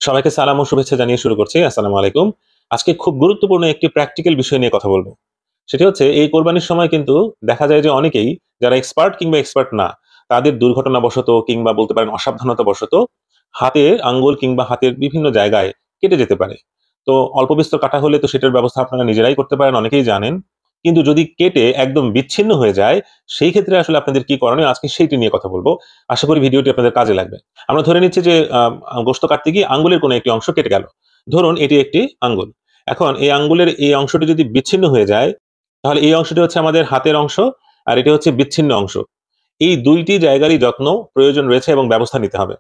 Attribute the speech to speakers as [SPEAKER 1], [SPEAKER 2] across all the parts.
[SPEAKER 1] সবাইকে সালাম ও শুভেচ্ছা জানিয়ে শুরু করছি। আসসালামু আলাইকুম। আজকে খুব গুরুত্বপূর্ণ একটি প্র্যাকটিক্যাল বিষয় নিয়ে কথা বলবো। সেটি হচ্ছে এই কোরবানির সময় কিন্তু দেখা যায় যে অনেকেই যারা এক্সপার্ট কিংবা এক্সপার্ট না, তাদের দুর্ঘটনাবশত কিংবা বলতে পারেন অসাবধানতাবশত হাতের আঙ্গুল কিংবা হাতের বিভিন্ন জায়গায় কেটে যেতে পারে। তো অল্প বিস্তর কাটা হলে তো সেটার ব্যবস্থা আপনারা নিজেরাই করতে পারেন, অনেকেই জানেন। কিন্তু যদি কেটে একদম বিচ্ছিন্ন হয়ে যায়, সেই ক্ষেত্রে আসলে আপনাদের কি করণীয় আজকে সেইটি নিয়ে কথা বলবো। আশা করি ভিডিওটি আপনাদের কাজে লাগবে। আমরা ধরে নিচ্ছি যে গোশত কাটতে গিয়ে আঙ্গুলের কোনো একটি অংশ কেটে গেল। ধরুন এটি একটি আঙ্গুল। এখন এই আঙ্গুলের এই অংশটি যদি বিচ্ছিন্ন হয়ে যায়, তাহলে এই অংশটি হচ্ছে আমাদের হাতের অংশ, আর এটি হচ্ছে বিচ্ছিন্ন অংশ। এই ২ টি জায়গারই যত্ন প্রয়োজন রয়েছে এবং ব্যবস্থা নিতে হবে।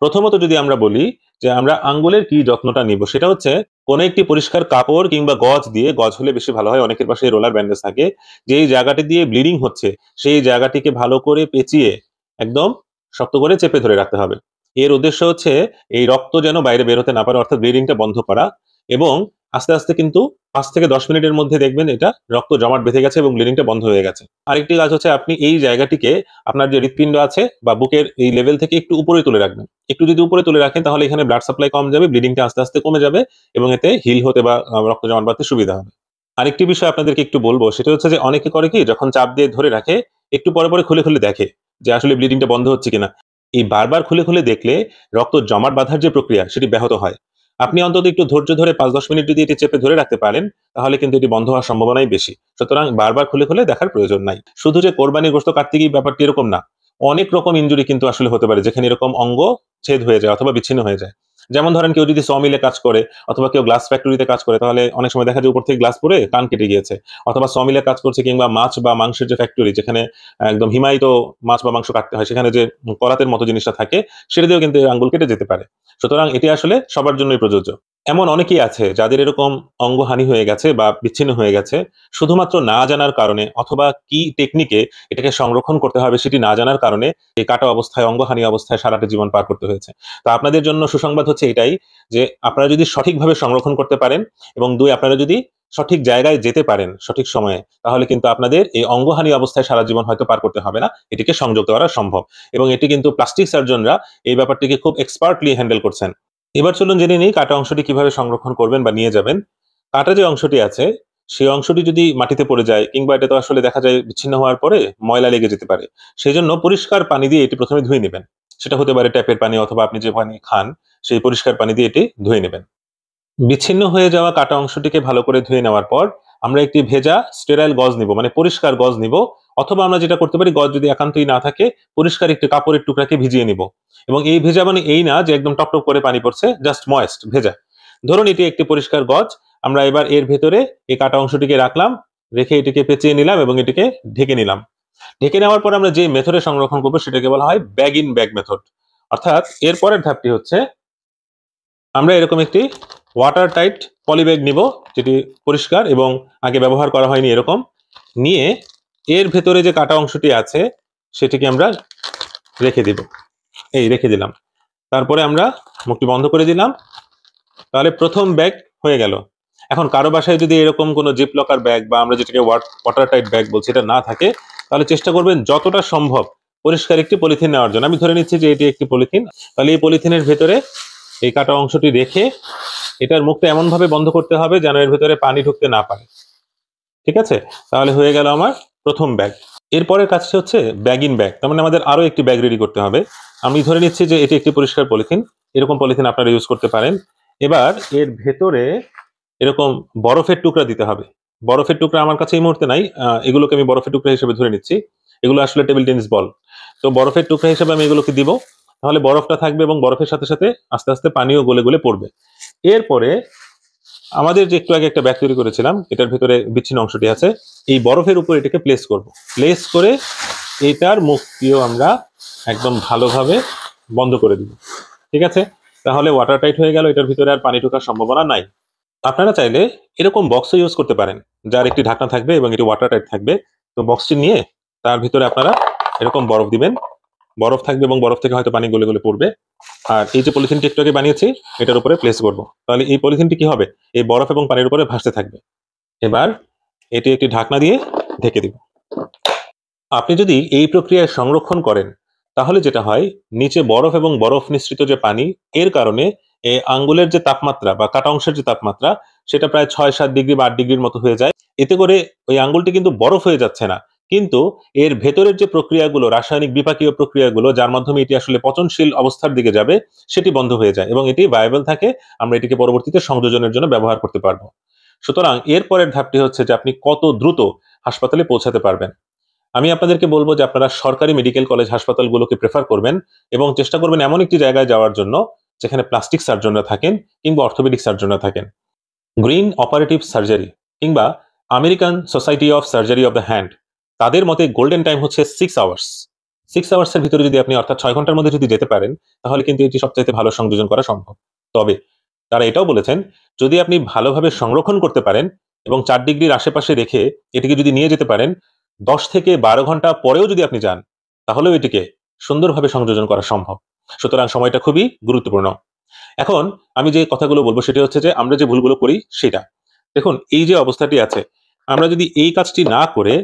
[SPEAKER 1] প্রথমত যদি আমরা বলি যে আমরা আঙ্গুলের কি যত্নটা নিব, সেটা হচ্ছে কোনো একটি পরিষ্কার কাপড় কিংবা গজ দিয়ে, গজ হলে বেশি ভালো হয়, অনেকের পাশে রোলার ব্যান্ডেজ থাকে। যেই জায়গাটি দিয়ে ব্লিডিং হচ্ছে, সেই জায়গাটিকে ভালো করে পেঁচিয়ে একদম শক্ত করে চেপে ধরে রাখতে হবে। এর উদ্দেশ্য হচ্ছে এই রক্ত যেন বাইরে বের হতে না পারে, অর্থাৎ ব্লিডিংটা বন্ধ করা। এবং আস্তে, আস্তে কিন্তু ৫ থেকে ১০ মিনিটের মধ্যে দেখবেন এটা রক্ত জমাট বেঁধে গেছে এবং ব্লিডিংটা বন্ধ হয়ে গেছে। আরেকটি কাজ হচ্ছে আপনি এই জায়গাটিকে আপনার যে হৃৎপিণ্ড আছে বা বুকের এই লেভেল থেকে একটু উপরে তুলে রাখবেন। একটু যদি উপরে তুলে রাখেন তাহলে এখানে ব্লাড সাপ্লাই কম যাবে, ব্লিডিংটা আস্তে, আস্তে কমে যাবে এবং এতে হিল হতে বা রক্ত জমাট বাঁধতে সুবিধা হবে। আরেকটি বিষয় আপনাদেরকে একটু বলব, সেটা হচ্ছে যে অনেকে করে কি যখন চাপ দিয়ে ধরে রাখে, একটু পরে, পরে খুলে, খুলে দেখে যে আসলে ব্লিডিংটা বন্ধ হচ্ছে কিনা। এই বারবার খুলে, খুলে দেখলে রক্ত জমাট বাঁধার যে প্রক্রিয়া সেটি ব্যাহত হয়। আপনি অন্তত একটু ধৈর্য ধরে ৫-১০ মিনিট যদি এটি চেপে ধরে রাখতে পারেন, তাহলে কিন্তু এটি বন্ধ হওয়ার সম্ভাবনাই বেশি। সুতরাং বারবার খুলে, খুলে দেখার প্রয়োজন নাই। শুধু যে কোরবানির গোশত কাটতে গিয়ে ব্যাপারটি এরকম না। অনেক রকম ইনজুরি কিন্তু আসলে হতে পারে যেখানে এরকম অঙ্গ ছেদ হয়ে যায় অথবা বিচ্ছিন্ন হয়ে যায়। যেমন ধরেন কেউ যদি সমিলে কাজ করে অথবা কেউ গ্লাস ফ্যাক্টরিতে কাজ করে, তাহলে অনেক সময় দেখা যায় উপর থেকে গ্লাস পড়ে কান কেটে গিয়েছে। অথবা সমিলে কাজ করছে কিংবা মাছ বা মাংসের যে ফ্যাক্টরি, যেখানে একদম হিমায়িত মাছ বা মাংস কাটতে হয়, সেখানে যে করাতের মতো জিনিসটা থাকে, সেটা দিয়েও কিন্তু আঙ্গুল কেটে যেতে পারে। সুতরাং এটি আসলে সবার জন্যই প্রযোজ্য। এমন অনেকেই আছে যাদের এরকম অঙ্গহানি হয়ে গেছে বা বিচ্ছিন্ন হয়ে গেছে শুধুমাত্র না জানার কারণে, অথবা কি টেকনিকে এটাকে সংরক্ষণ করতে হবে সেটি না জানার কারণে এই কাটা অবস্থায়, অঙ্গহানি অবস্থায় সারাটা জীবন পার করতে হয়েছে। তো আপনাদের জন্য সুসংবাদ হচ্ছে এটাই যে আপনারা যদি সঠিকভাবে সংরক্ষণ করতে পারেন এবং ২ আপনারা যদি সঠিক জায়গায় যেতে পারেন সঠিক সময়ে, তাহলে কিন্তু আপনাদের এই অঙ্গহানি অবস্থায় সারা জীবন হয়তো পার করতে হবে না। এটিকে সংযুক্ত করা সম্ভব। এবং এটি কিন্তু প্লাস্টিক সার্জনরা এই ব্যাপারটিকে খুব এক্সপার্টলি হ্যান্ডেল করছেন। এবার চলুন জেনে নিই কাটা অংশটি কিভাবে সংরক্ষণ করবেন বা নিয়ে যাবেন। কাটা যে অংশটি আছে, সেই অংশটি যদি মাটিতে পড়ে যায় কিংবা এটা তো আসলে দেখা যায় বিচ্ছিন্ন হওয়ার পরে ময়লা লেগে যেতে পারে। সেজন্য পরিষ্কার পানি দিয়ে এটি ১ম এ ধুয়ে নিবেন। সেটা হতে পারে ট্যাপের পানি অথবা আপনি যে পানি খান, সেই পরিষ্কার পানি দিয়ে এটি ধুয়ে নিবেন। বিচ্ছিন্ন হয়ে যাওয়া কাটা অংশটিকে ভালো করে ধুয়ে নেওয়ার পর আমরা একটি ভেজা স্টেরাইল গজ নিব, মানে পরিষ্কার গজ নিব। অথবা আমরা যেটা করতে পারি, গজ যদি একান্তই না থাকে, পরিষ্কার একটি কাপড়ের টুকরাকে ভিজিয়ে নিব। এবং এই ভেজা মানে এই না যে একদম টপটপ করে পানি পড়ছে, জাস্ট ময়েস্ট ভেজা। ধরুন এটি একটি পরিষ্কার গজ। আমরা এবার এর ভেতরে এই কাটা অংশটিকে রাখলাম, রেখে এটিকে পেঁচিয়ে নিলাম এবং এটিকে ঢেকে নিলাম। ঢেকে নেওয়ার পর আমরা যে মেথডে সংরক্ষণ করবো সেটাকে বলা হয় ব্যাগ ইন ব্যাগ মেথড। অর্থাৎ এর পরের ধাপটি হচ্ছে আমরা এরকম একটি ওয়াটার টাইট পলিব্যাগ নিব, যেটি পরিষ্কার এবং আগে ব্যবহার করা হয়নি এরকম। নিয়ে এর ভেতরে যে কাটা অংশটি আছে সেটিকে আমরা রেখে দিব। এই রেখে দিলাম। তারপরে আমরা মুখটি বন্ধ করে দিলাম। তাহলে প্রথম ব্যাগ হয়ে গেল। এখন কারো বাসায় যদি এরকম কোনো জিপ লকার ব্যাগ বা আমরা যেটাকে ওয়াটার টাইট ব্যাগ বলছি, এটা না থাকে, তাহলে চেষ্টা করবেন যতটা সম্ভব পরিষ্কার একটি পলিথিন নেওয়ার জন্য। আমি ধরে নিচ্ছি যে এটি একটি পলিথিন। তাহলে এই পলিথিনের ভেতরে এই কাটা অংশটি রেখে এটার মুখটা এমন ভাবে বন্ধ করতে হবে যেন এর ভেতরে পানি ঢুকতে না পারে। ঠিক আছে? তাহলে হয়ে গেল আমার প্রথম ব্যাগ। এরপরের কাজটা হচ্ছে ব্যাগ ইন ব্যাগ। তার মানে আমাদের আরো একটি ব্যাগ রেডি করতে হবে। আমি ধরে নিচ্ছি যে এটি একটি পরিষ্কার পলিথিন। এরকম পলিথিন আপনারা ইউজ করতে পারেন। এবার এর ভেতরে এরকম বরফের টুকরা দিতে হবে। বরফের টুকরা আমার কাছে এই মুহূর্তে নাই। এগুলোকে আমি বরফের টুকরা হিসেবে ধরে নিচ্ছি। এগুলো আসলে টেবিল টেনিস বল। তো বরফের টুকরা হিসেবে আমি এগুলোকে দিব। তাহলে বরফটা থাকবে এবং বরফের সাথে, সাথে আস্তে, আস্তে পানিও গলে, গলে পড়বে। এরপরে আমাদের যে একটু আগে একটা ব্যাগ তৈরি করেছিলাম, এটার ভেতরে বিচ্ছিন্ন অংশটি আছে। এই বরফের উপর এটাকে প্লেস করব। প্লেস করে এটার মুখটিও আমরা একদম ভালোভাবে বন্ধ করে দিব। ঠিক আছে? তাহলে ওয়াটার টাইট হয়ে গেল। এটার ভিতরে আর পানি ঢোকার সম্ভাবনা নাই। আপনারা চাইলে এরকম বক্সও ইউজ করতে পারেন, যার একটি ঢাকনা থাকবে এবং এটি ওয়াটার টাইট থাকবে। তো বক্সটি নিয়ে তার ভিতরে আপনারা এরকম বরফ দিবেন। বরফ থাকবে এবং বরফ থেকে হয়তো পানি গলে, গলে পড়বে। আর এই যে পলিথিনটি একটু আগে বানিয়েছি, এটার উপরে প্লেস করব। তাহলে এই পলিথিনটি কি হবে? এই বরফ এবং পানির উপরে ভাসতে থাকবে। এবার এটি একটি ঢাকনা দিয়ে ঢেকে দিব। আপনি যদি এই প্রক্রিয়ায় সংরক্ষণ করেন, তাহলে যেটা হয়, নিচে বরফ এবং বরফ মিশ্রিত যে পানি, এর কারণে এই আঙ্গুলের যে তাপমাত্রা বা কাটা অংশের যে তাপমাত্রা সেটা প্রায় 6-7 ডিগ্রি বা 8 ডিগ্রির মতো হয়ে যায়। এতে করে ওই আঙ্গুলটি কিন্তু বরফ হয়ে যাচ্ছে না। কিন্তু এর ভেতরের যে প্রক্রিয়াগুলো, রাসায়নিক বিপাকীয় প্রক্রিয়াগুলো যার মাধ্যমে এটি আসলে পচনশীল অবস্থার দিকে যাবে, সেটি বন্ধ হয়ে যায় এবং এটি ভায়াবল থাকে। আমরা এটিকে পরবর্তীতে সংযোজনের জন্য ব্যবহার করতে পারবো। সুতরাং এর পরের ধাপটি হচ্ছে যে আপনি কত দ্রুত হাসপাতালে পৌঁছাতে পারবেন। আমি আপনাদেরকে বলবো যে আপনারা সরকারি মেডিকেল কলেজ হাসপাতালগুলোকে প্রেফার করবেন এবং চেষ্টা করবেন এমন একটি জায়গায় যাওয়ার জন্য যেখানে প্লাস্টিক সার্জনরা থাকেন কিংবা অর্থোপেডিক সার্জনরা থাকেন। গ্রিন অপারেটিভ সার্জারি কিংবা American society of surgery of the hand, তাদের মতে গোল্ডেন টাইম হচ্ছে 6 আওয়ার্স। 6 আওয়ার্সের ভিতরে যদি আপনি অর্থাৎ 6 ঘন্টার মধ্যে যদি যেতে পারেন, তাহলে কিন্তু এটি সবচাইতে ভালো সংযোজন করা সম্ভব। তবে তারা এটাও বলেছেন, যদি আপনি ভালোভাবে সংরক্ষণ করতে পারেন এবং 4 ডিগ্রির আশেপাশে রেখে এটিকে যদি নিয়ে যেতে পারেন, 10 থেকে 12 ঘন্টা পরেও যদি আপনি যান, তাহলেও এটিকে সুন্দরভাবে সংযোজন করা সম্ভব। সুতরাং সময়টা খুবই গুরুত্বপূর্ণ। এখন আমি যে কথাগুলো বলবো সেটি হচ্ছে যে আমরা যে ভুলগুলো করি সেটা। দেখুন, এই যে অবস্থাটি আছে, আমরা যদি এই কাজটি না করে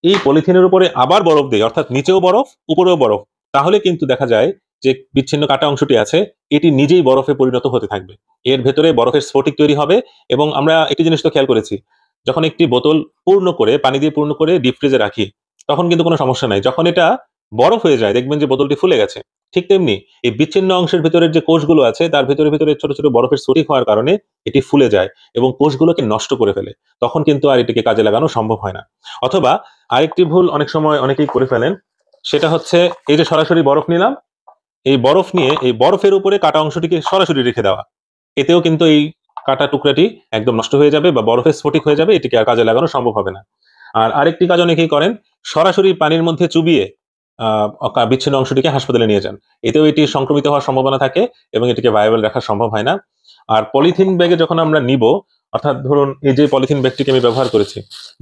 [SPEAKER 1] এই পলিথিনের উপরে আবার বরফ দেই, অর্থাৎ নিচেও বরফ উপরেও বরফ, তাহলে কিন্তু দেখা যায় যে বিচ্ছিন্ন কাটা অংশটি আছে এটি নিজেই বরফে পরিণত হতে থাকবে। এর ভেতরে বরফের স্ফটিক তৈরি হবে এবং আমরা একটি জিনিস তো খেয়াল করেছি, যখন একটি বোতল পূর্ণ করে পানি দিয়ে পূর্ণ করে ডিপ ফ্রিজে রাখি, তখন কিন্তু কোনো সমস্যা নাই। যখন এটা বরফ হয়ে যায় দেখবেন যে বোতলটি ফুলে গেছে। ঠিক তেমনি এই বিচ্ছিন্ন অংশের ভিতরের যে কোষগুলো আছে তার ভিতরে ছোট ছোট বরফের স্ফটিক হওয়ার কারণে এটি ফুলে যায় এবং কোষগুলোকে নষ্ট করে ফেলে। তখন কিন্তু আর এটিকে কাজে লাগানো সম্ভব হয় না। অথবা আরেকটি ভুল অনেক সময় অনেকেই করে ফেলেন, সেটা হচ্ছে এই যে সরাসরি বরফ নিলাম, এই বরফ নিয়ে এই বরফের উপরে কাটা অংশটিকে সরাসরি রেখে দেওয়া। এতেও কিন্তু এই কাটা টুকরাটি একদম নষ্ট হয়ে যাবে বা বরফের স্ফটিক হয়ে যাবে, এটিকে আর কাজে লাগানো সম্ভব হবে না। আর আরেকটি কাজ অনেকেই করেন, সরাসরি পানির মধ্যে চুবিয়ে বিচ্ছিন্ন অংশটিকে হাসপাতালে নিয়ে যান। এতেও এটি সংক্রমিত হওয়ার সম্ভাবনা থাকে এবং এটিকে ভায়াবল রাখা সম্ভব হয় না। আর পলিথিন ব্যাগে যখন আমরা নিব, অর্থাৎ ধরুন এই যে পলিথিন ব্যাগটিকে আমি ব্যবহার করেছি,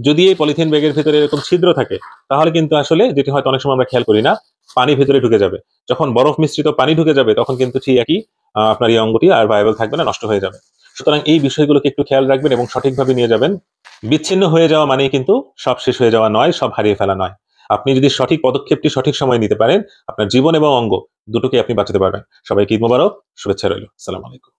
[SPEAKER 1] যদি এই পলিথিন ব্যাগের ভিতরে এরকম ছিদ্র থাকে, তাহলে কিন্তু আসলে যেটি হয়তো অনেক সময় আমরা খেয়াল করি না, পানি ভেতরে ঢুকে যাবে। যখন বরফ মিশ্রিত পানি ঢুকে যাবে তখন কিন্তু ঠিক একই আপনার এই অঙ্গটি আর ভায়াবল থাকবে না, নষ্ট হয়ে যাবে। সুতরাং এই বিষয়গুলোকে একটু খেয়াল রাখবেন এবং সঠিকভাবে নিয়ে যাবেন। বিচ্ছিন্ন হয়ে যাওয়া মানেই কিন্তু সব শেষ হয়ে যাওয়া নয়, সব হারিয়ে ফেলা নয়। আপনি যদি সঠিক পদক্ষেপটি সঠিক সময়ে নিতে পারেন, আপনার জীবন এবং অঙ্গ দুটোকে আপনি বাঁচাতে পারবেন। সবাইকে ঈদ মোবারক, শুভেচ্ছা রইল। আসসালামু আলাইকুম।